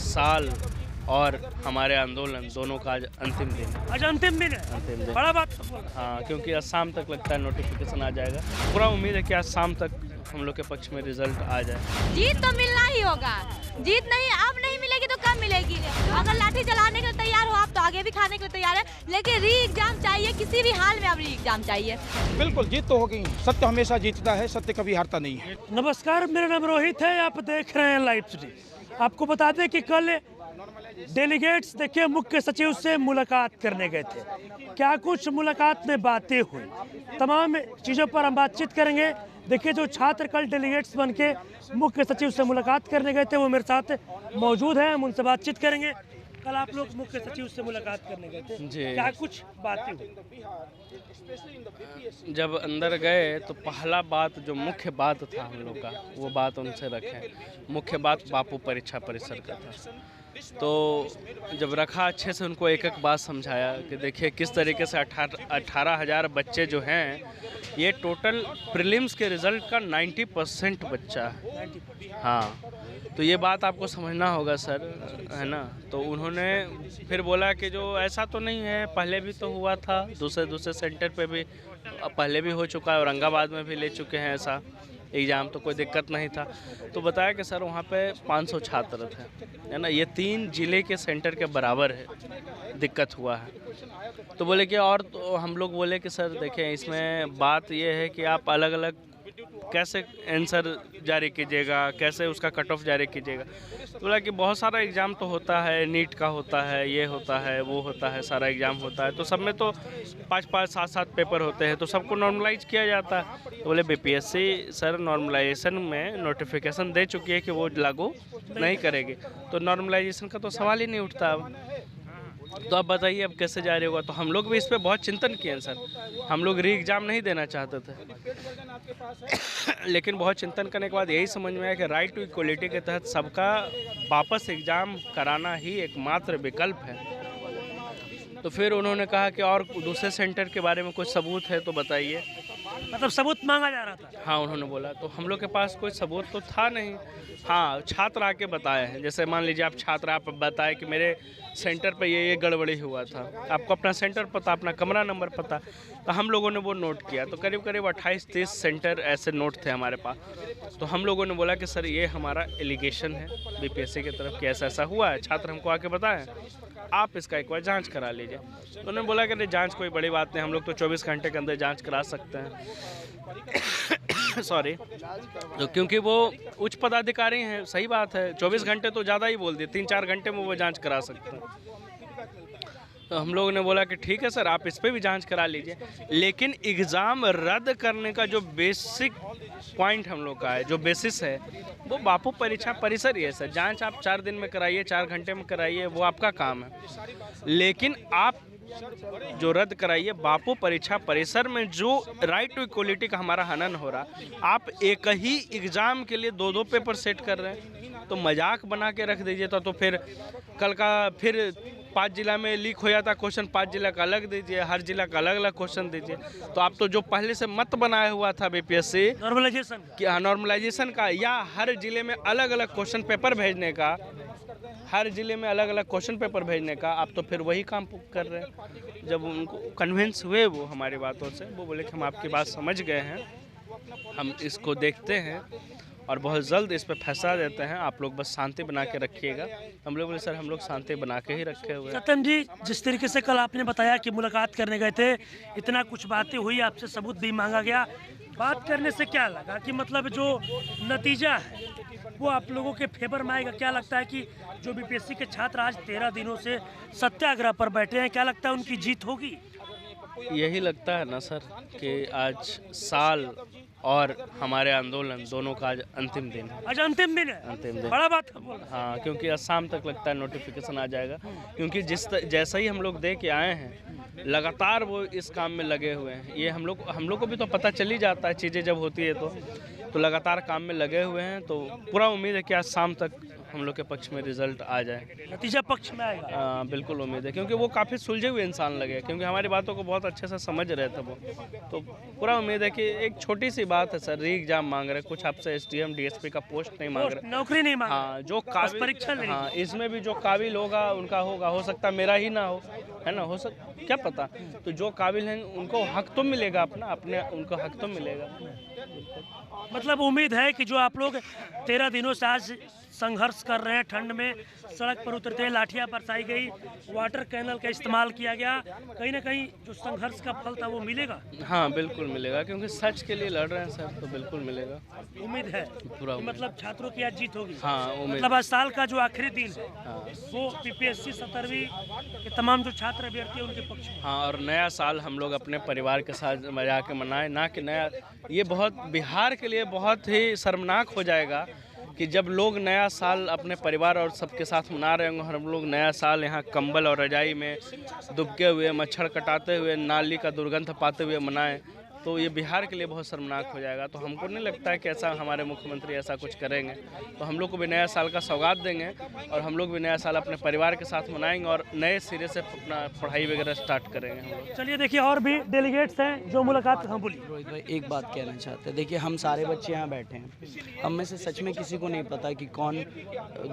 साल और हमारे आंदोलन दोनों का आज अंतिम दिन है। आज अंतिम दिन है, अंतिम दिन, बड़ा बात। हाँ, क्योंकि आज शाम तक लगता है नोटिफिकेशन आ जाएगा। पूरा उम्मीद है कि आज शाम तक हम लोग के पक्ष में रिजल्ट आ जाए। जीत तो मिलना ही होगा, जीत नहीं अब नहीं मिलेगी तो कब मिलेगी? अगर लाठी चलाने के लिए तैयार हो आप तो आगे भी खाने के लिए तैयार है, लेकिन री एग्जाम चाहिए, किसी भी हाल में अब री एग्जाम चाहिए। बिल्कुल जीत तो होगी, सत्य हमेशा जीतता है, सत्य कभी हारता नहीं है। नमस्कार, मेरा नाम रोहित है, आप देख रहे हैं लाइव सिटी। आपको बता दें कि कल डेलीगेट्स देखिए मुख्य सचिव से मुलाकात करने गए थे। क्या कुछ मुलाकात में बातें हुई, तमाम चीज़ों पर हम बातचीत करेंगे। देखिए जो छात्र कल डेलीगेट्स बन के मुख्य सचिव से मुलाकात करने गए थे वो मेरे साथ मौजूद हैं, हम उनसे बातचीत करेंगे। कल आप लोग मुख्य सचिव से मुलाकात करने गए थे, क्या कुछ बातें हुई? जब अंदर गए तो पहला बात जो मुख्य बात था हम लोग का, वो बात उनसे रखें। मुख्य बात बापू परीक्षा परिसर का था। तो जब रखा अच्छे से उनको एक एक बात समझाया कि देखिए किस तरीके से 18,000 बच्चे जो हैं, ये टोटल प्रीलिम्स के रिज़ल्ट का 90% बच्चा है। हाँ, तो ये बात आपको समझना होगा सर, है ना। तो उन्होंने फिर बोला कि जो ऐसा तो नहीं है, पहले भी तो हुआ था, दूसरे सेंटर पे भी पहले भी हो चुका है, औरंगाबाद में भी ले चुके हैं ऐसा एग्ज़ाम, तो कोई दिक्कत नहीं था। तो बताया कि सर वहाँ पे 500 छात्र थे, है ना, ये 3 जिले के सेंटर के बराबर है, दिक्कत हुआ है। तो बोले कि और तो हम लोग बोले कि सर देखें इसमें बात ये है कि आप अलग अलग कैसे आंसर जारी कीजिएगा, कैसे उसका कट ऑफ जारी कीजिएगा। तो बोला कि बहुत सारा एग्ज़ाम तो होता है, नीट का होता है, ये होता है, वो होता है, सारा एग्ज़ाम होता है, तो सब में तो 5-5, 7-7 पेपर होते हैं, तो सबको नॉर्मलाइज किया जाता है। तो बोले बीपीएससी सर नॉर्मलाइजेशन में नोटिफिकेशन दे चुकी है कि वो लागू नहीं करेगी, तो नॉर्मलाइजेशन का तो सवाल ही नहीं उठता अब। तो आप बताइए अब कैसे जारी होगा। तो हम लोग भी इस पर बहुत चिंतन किए हैं सर, हम लोग री एग्ज़ाम नहीं देना चाहते थे, लेकिन बहुत चिंतन करने के बाद यही समझ में आया कि राइट टू इक्वलिटी के तहत सबका वापस एग्ज़ाम कराना ही एकमात्र विकल्प है। तो फिर उन्होंने कहा कि और दूसरे सेंटर के बारे में कुछ सबूत है तो बताइए। मतलब सबूत मांगा जा रहा था? हाँ, उन्होंने बोला। तो हम लोग के पास कोई सबूत तो था नहीं। हाँ, छात्र आके बताए हैं, जैसे मान लीजिए आप छात्र, आप बताए कि मेरे सेंटर पे ये गड़बड़ी हुआ था, आपको अपना सेंटर पता, अपना कमरा नंबर पता, तो हम लोगों ने वो नोट किया। तो करीब करीब 28-30 सेंटर ऐसे नोट थे हमारे पास। तो हम लोगों ने बोला कि सर ये हमारा एलिगेशन है बीपीएससी की तरफ कि ऐसा ऐसा हुआ है, छात्र हमको आके बताएं, आप इसका एक बार जांच करा लीजिए। तो उन्होंने बोला कि नहीं, जांच कोई बड़ी बात नहीं, हम लोग तो 24 घंटे के अंदर जांच करा सकते हैं। सॉरी, तो क्योंकि वो उच्च पदाधिकारी हैं, सही बात है, 24 घंटे तो ज़्यादा ही बोल दिए, 3-4 घंटे में वो जांच करा सकते हैं। तो हम लोगों ने बोला कि ठीक है सर, आप इस पर भी जांच करा लीजिए, लेकिन एग्ज़ाम रद्द करने का जो बेसिक पॉइंट हम लोग का है, जो बेसिस है, वो बापू परीक्षा परिसर ही है सर। जांच आप 4 दिन में कराइए, 4 घंटे में कराइए, वो आपका काम है, लेकिन आप जो रद्द कराइए बापू परीक्षा परिसर में जो राइट टू इक्वलिटी का हमारा हनन हो रहा, आप एक ही एग्ज़ाम के लिए 2-2 पेपर सेट कर रहे हैं, तो मजाक बना के रख दीजिए। तो फिर कल का फिर 5 जिला में लीक हो जाता क्वेश्चन, 5 जिला का अलग दीजिए, हर जिला का अलग अलग क्वेश्चन दीजिए। तो आप तो जो पहले से मत बनाया हुआ था बीपीएससी नॉर्मलाइजेशन का, या हर जिले में अलग अलग क्वेश्चन पेपर भेजने का, हर जिले में अलग अलग क्वेश्चन पेपर भेजने का, आप तो फिर वही काम कर रहे हैं। जब उनको कन्विंस हुए वो हमारी बातों से, वो बोले कि हम आपकी बात समझ गए हैं, हम इसको देखते हैं और बहुत जल्द इस पर फैसला देते हैं, आप लोग बस शांति बना के रखिएगा। हम लोग बोले सर हम लोग शांति बना के ही रखे हुए हैं। सत्यम जी, जिस तरीके से कल आपने बताया कि मुलाकात करने गए थे, इतना कुछ बातें हुई, आपसे सबूत भी मांगा गया, बात करने से क्या लगा कि मतलब जो नतीजा है वो आप लोगों के फेवर में आएगा? क्या लगता है कि जो बीपीएससी के छात्र आज 13 दिनों से सत्याग्रह पर बैठे हैं, क्या लगता है उनकी जीत होगी? यही लगता है ना सर कि आज साल और हमारे आंदोलन दोनों का आज अंतिम दिन है। आज अंतिम दिन है, अंतिम दिन, बड़ा बात है। हाँ, क्योंकि आज शाम तक लगता है नोटिफिकेशन आ जाएगा, क्योंकि जैसा ही हम लोग दे के आए हैं, लगातार वो इस काम में लगे हुए हैं। ये हम लोग को भी तो पता चल ही जाता है चीज़ें जब होती है तो लगातार काम में लगे हुए हैं। तो पूरा उम्मीद है कि आज शाम तक हम लोग के पक्ष में रिजल्ट आ जाए। नतीजा पक्ष में आएगा। बिल्कुल उम्मीद है, क्योंकि वो काफ़ी सुलझे हुए इंसान लगे, क्योंकि हमारी बातों को बहुत अच्छे से समझ रहे थे वो। तो पूरा उम्मीद है कि एक छोटी सी बात है सर, री एग्जाम मांग रहे, कुछ आपसे SDM DSP का पोस्ट नहीं मांग रहे, नौकरी नहीं मांग, हाँ जो काबिल, परीक्षा नहीं, हाँ इसमें भी जो काबिल होगा उनका होगा, हो सकता है मेरा ही ना हो, है ना, हो क्या पता। तो जो काबिल हैं उनको हक तो मिलेगा अपना, उनको हक तो मिलेगा। मतलब उम्मीद है कि जो आप लोग 13 दिनों से आज संघर्ष कर रहे हैं, ठंड में सड़क पर उतरते हैं, लाठियां बरसाई गई, वाटर कैनल का इस्तेमाल किया गया, कहीं ना कहीं जो संघर्ष का फल था वो मिलेगा। हाँ बिल्कुल मिलेगा, क्योंकि सच के लिए लड़ रहे हैं सर, तो बिल्कुल मिलेगा। उम्मीद है पूरा मतलब छात्रों की आज जीत होगी। हाँ उम्मीद, मतलब आज साल का जो आखिरी दिन है हाँ वो PPSC 17वीं के तमाम जो छात्र अभ्यर्थी हैं उनके पक्ष में। हाँ, और नया साल हम लोग अपने परिवार के साथ मजा के मनाएं, ना कि नया, ये बहुत बिहार के लिए बहुत ही शर्मनाक हो जाएगा कि जब लोग नया साल अपने परिवार और सबके साथ मना रहे होंगे, हम लोग नया साल यहाँ कंबल और रजाई में दुबके हुए, मच्छर कटाते हुए, नाली का दुर्गंध पाते हुए मनाएं, तो ये बिहार के लिए बहुत शर्मनाक हो जाएगा। तो हमको नहीं लगता है कि ऐसा हमारे मुख्यमंत्री ऐसा कुछ करेंगे। तो हम लोग को भी नया साल का सौगात देंगे और हम लोग भी नया साल अपने परिवार के साथ मनाएंगे और नए सिरे से अपना पढ़ाई वगैरह स्टार्ट करेंगे हम लोग। चलिए देखिए और भी डेलीगेट्स हैं जो मुलाकात, हाँ बोलिए। रोहित भाई एक बात कहना चाहते हैं, देखिए हम सारे बच्चे यहाँ बैठे हैं, हम में से सच में किसी को नहीं पता कि कौन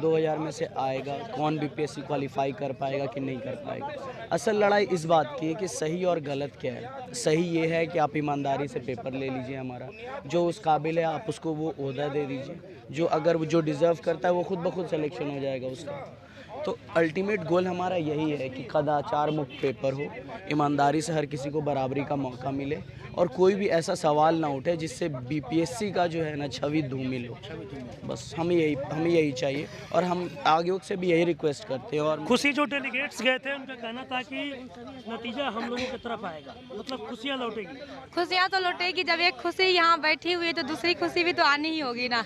2000 में से आएगा, कौन BPSC क्वालिफाई कर पाएगा कि नहीं कर पाएगा। असल लड़ाई इस बात की है कि सही और गलत क्या है। सही ये है कि आप ईमानदारी से पेपर ले लीजिए, हमारा जो उस काबिल है आप उसको वो ओहदा दे दीजिए, जो अगर जो डिज़र्व करता है वो खुद ब खुद सिलेक्शन हो जाएगा उसका। तो अल्टीमेट गोल हमारा यही है कि कदाचार मुक्त पेपर हो, ईमानदारी से हर किसी को बराबरी का मौका मिले और कोई भी ऐसा सवाल ना उठे जिससे BPSC का जो है ना छवि धूमिल हो। बस हमें यही चाहिए और हम आगे से भी यही रिक्वेस्ट करते हैं। और खुशी जो डेलीगेट्स गए थे उनका कहना था कि नतीजा हम लोगों की तरफ आएगा, मतलब खुशियाँ लौटेगी। खुशियाँ तो लौटेगी, जब एक खुशी यहाँ बैठी हुई है तो दूसरी खुशी भी तो आनी ही होगी ना।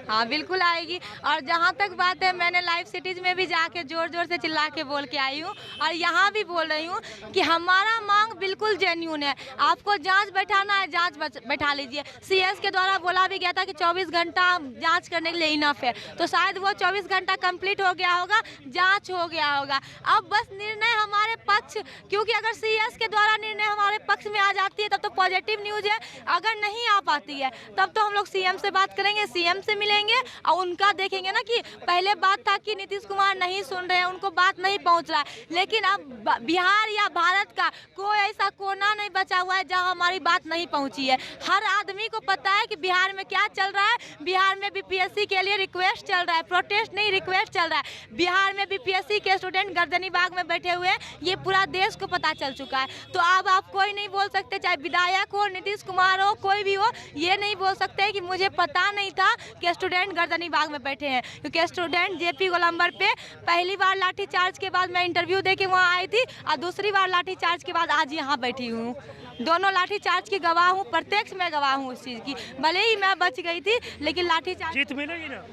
हाँ बिल्कुल आएगी। और जहाँ तक बात है, मैंने लाइव सिटीज में भी जाके जोर जोर से चिल्ला के बोल के आई हूँ और यहाँ भी बोल रही हूँ कि हमारा मांग बिल्कुल जेन्यून है। आपको जांच बैठाना है, जांच बैठा लीजिए। CS के द्वारा बोला भी गया था कि 24 घंटा जांच करने के लिए इनफ है, तो शायद वो 24 घंटा कंप्लीट हो गया होगा, जांच हो गया होगा। अब बस निर्णय हमारे पक्ष, क्योंकि अगर CS के द्वारा निर्णय हमारे पक्ष में आ जाती है तब तो पॉजिटिव न्यूज है, अगर नहीं आ पाती है तब तो हम लोग CM से बात करेंगे, CM से मिलेंगे और उनका देखेंगे ना कि पहले बात था कि नीतीश कुमार नहीं सुन रहे हैं, उनको बात नहीं पहुंच रहा है, लेकिन अब बिहार या भारत का कोई ऐसा कोना नहीं बचा हुआ है जहां हमारी बात नहीं पहुंची है। हर आदमी को पता है कि बिहार में क्या चल रहा है। बिहार में BPSC के लिए रिक्वेस्ट चल रहा है, प्रोटेस्ट नहीं रिक्वेस्ट चल रहा है। बिहार में BPSC के स्टूडेंट गर्दनी बाग में बैठे हुए हैं, ये पूरा देश को पता चल चुका है। तो अब आप कोई नहीं बोल सकते, चाहे विधायक हो, नीतीश कुमार हो, कोई भी हो, ये नहीं बोल सकते कि मुझे पता नहीं था कि स्टूडेंट गर्दनी बाग में बैठे हैं, क्योंकि स्टूडेंट JP गोलंबर पे पहली बार लाठीचार्ज के बाद मैं इंटरव्यू दे के वहाँ आई थी और दूसरी बार लाठीचार्ज के बाद आज यहाँ बैठी हूँ। दोनों लाठीचार्ज की गवाह हूँ, प्रत्यक्ष में गवाह हूँ उस चीज़ की। भले ही मैं बच गई थी लेकिन लाठीचार्ज, जीत मिलेगी ना?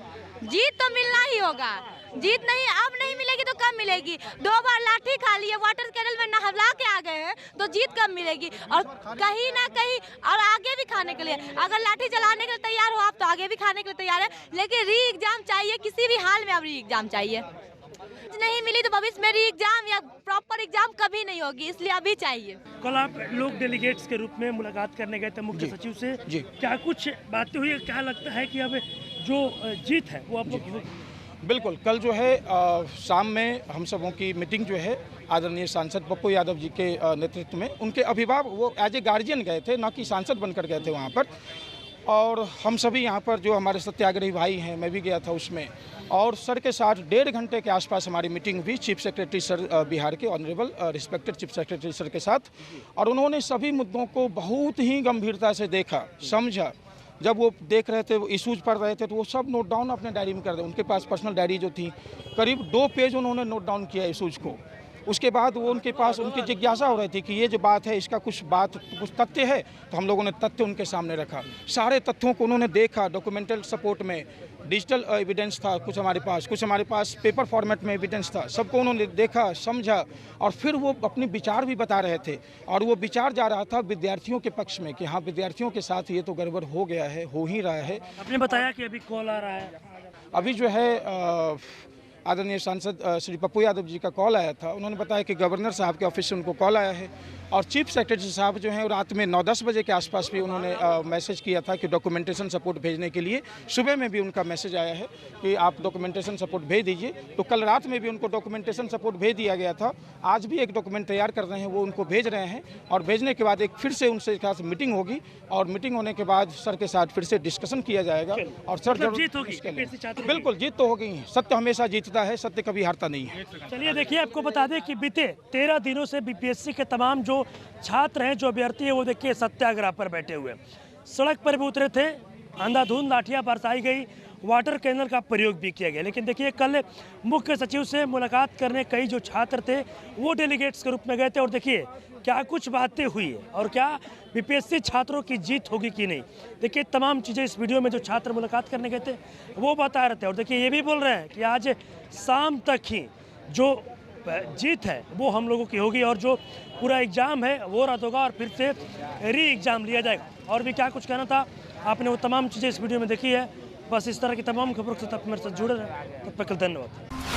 जीत तो मिलना ही होगा। जीत नहीं, अब नहीं मिलेगी तो कब मिलेगी? 2 बार लाठी खा ली है, वाटर कैनल में नहला के आ गए हैं, तो जीत कब मिलेगी? और कहीं ना कहीं और आगे भी खाने के लिए, अगर लाठी चलाने के लिए तैयार हो आप तो आगे भी खाने के लिए तैयार है, लेकिन री एग्जाम चाहिए, किसी भी हाल में अब री एग्जाम चाहिए। नहीं मिली तो भविष्य में री एग्जाम या प्रॉपर एग्जाम कभी नहीं होगी, इसलिए अभी चाहिए। कल आप लोग डेलीगेट्स के रूप में मुलाकात करने गए थे मुख्य सचिव से, क्या कुछ बातें हुई? क्या लगता है कि अब जो जीत है वो आप लोग होगी? बिल्कुल, कल जो है शाम में हम सबों की मीटिंग जो है आदरणीय सांसद पप्पू यादव जी के नेतृत्व में, उनके अभिभावक वो एज ए गार्जियन गए थे, ना कि सांसद बनकर गए थे वहाँ पर। और हम सभी यहाँ पर जो हमारे सत्याग्रही भाई हैं, मैं भी गया था उसमें, और सर के साथ 1.5 घंटे के आसपास हमारी मीटिंग हुई चीफ सेक्रेटरी सर बिहार के, honourable respected chief secretary sir के साथ। और उन्होंने सभी मुद्दों को बहुत ही गंभीरता से देखा, समझा। जब वो देख रहे थे, वो इशूज़ पढ़ रहे थे, तो वो सब नोट डाउन अपने डायरी में कर दे। उनके पास पर्सनल डायरी जो थी, करीब 2 पेज उन्होंने नोट डाउन किया इशूज़ को। उसके बाद वो उनके पास उनकी जिज्ञासा हो रही थी कि ये जो बात है इसका कुछ तथ्य है, तो हम लोगों ने तथ्य उनके सामने रखा। सारे तथ्यों को उन्होंने देखा, डॉक्यूमेंटल सपोर्ट में डिजिटल एविडेंस था कुछ हमारे पास पेपर फॉर्मेट में एविडेंस था, सबको उन्होंने देखा, समझा और फिर वो अपने विचार भी बता रहे थे। और वो विचार जा रहा था विद्यार्थियों के पक्ष में कि हाँ, विद्यार्थियों के साथ ये तो गड़बड़ हो गया है, हो ही रहा है। आपने बताया कि अभी कॉल आ रहा है, अभी जो है आदरणीय सांसद श्री पप्पू यादव जी का कॉल आया था। उन्होंने बताया कि गवर्नर साहब के ऑफिस से उनको कॉल आया है और चीफ सेक्रेटरी साहब जो हैं रात में 9-10 बजे के आसपास भी उन्होंने मैसेज किया था कि डॉक्यूमेंटेशन सपोर्ट भेजने के लिए। सुबह में भी उनका मैसेज आया है कि आप डॉक्यूमेंटेशन सपोर्ट भेज दीजिए। तो कल रात में भी उनको डॉक्यूमेंटेशन सपोर्ट भेज दिया गया था। आज भी एक डॉक्यूमेंट तैयार कर रहे हैं, वो उनको भेज रहे हैं और भेजने के बाद एक फिर से उनसे साथ मीटिंग होगी और मीटिंग होने के बाद सर के साथ फिर से डिस्कशन किया जाएगा और सर जरूर जीत होगी, इसके लिए बीपीएससी छात्रों बिल्कुल जीत तो होगी। सत्य हमेशा जीतता है, सत्य कभी हारता नहीं है। चलिए देखिए, आपको बता दें कि बीते 13 दिनों से बीपीएससी के तमाम जो छात्र हैं, जो अभ्यर्थी हैं, वो देखिए सत्याग्रह पर बैठे हुए सड़क पर भी उतरे थे, अंधाधुंध लाठियां बरसाई गई, वाटर कैनल का प्रयोग भी किया गया। लेकिन देखिए, कल मुख्य सचिव से मुलाकात करने कई जो छात्र थे वो डेलीगेट्स के रूप में गए थे और देखिए क्या कुछ बातें हुई है और क्या बीपीएससी छात्रों की जीत होगी कि नहीं। देखिए तमाम चीज़ें इस वीडियो में जो छात्र मुलाकात करने गए थे वो बता रहे थे और देखिए ये भी बोल रहे हैं कि आज शाम तक ही जो जीत है वो हम लोगों की होगी और जो पूरा एग्ज़ाम है वो रद्द होगा और फिर से री एग्ज़ाम लिया जाएगा। और भी क्या कुछ कहना था, आपने वो तमाम चीज़ें इस वीडियो में देखी है। बस इस तरह की तमाम खबरों के साथ मेरे साथ जुड़े रहे। तब तक धन्यवाद।